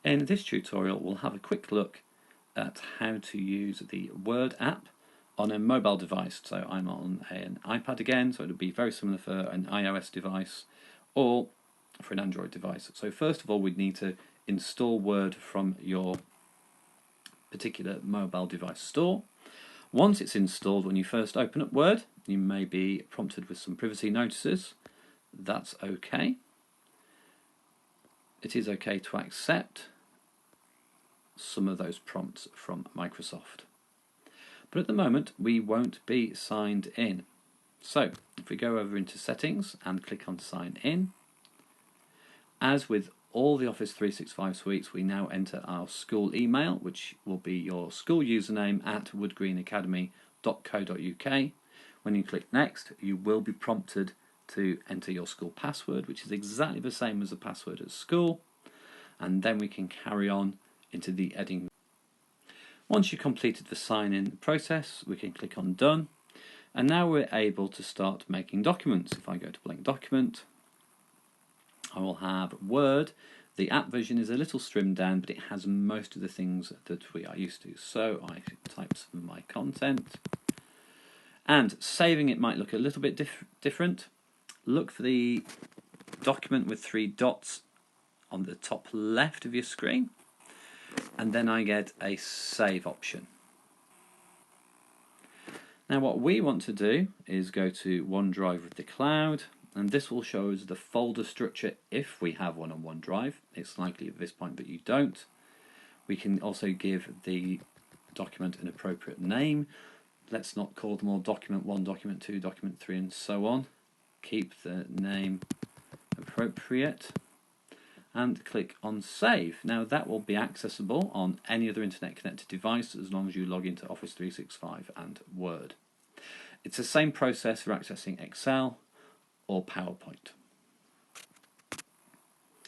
In this tutorial we'll have a quick look at how to use the Word app on a mobile device. So I'm on an iPad again, so it would be very similar for an iOS device or for an Android device. So first of all we'd need to install Word from your particular mobile device store. Once it's installed, when you first open up Word, you may be prompted with some privacy notices. That's okay. It is okay to accept some of those prompts from Microsoft. But at the moment, we won't be signed in. So, if we go over into Settings and click on Sign In, as with all the Office 365 suites, we now enter our school email, which will be your school username at woodgreenacademy.co.uk. When you click Next, you will be prompted to enter your school password, which is exactly the same as the password at school, and then we can carry on into the editing. Once you've completed the sign-in process, we can click on Done, and now we're able to start making documents. If I go to Blank Document, I will have Word. The app version is a little trimmed down, but it has most of the things that we are used to. So I type some of my content, and saving it might look a little bit different. Look for the document with 3 dots on the top left of your screen, and then I get a save option. Now what we want to do is go to OneDrive with the cloud, and this will show us the folder structure if we have one on OneDrive. It's likely at this point that you don't. We can also give the document an appropriate name. Let's not call them all document 1, document 2, document 3 and so on. Keep the name appropriate and click on Save. Now that will be accessible on any other internet connected device as long as you log into Office 365 and Word. It's the same process for accessing Excel or PowerPoint.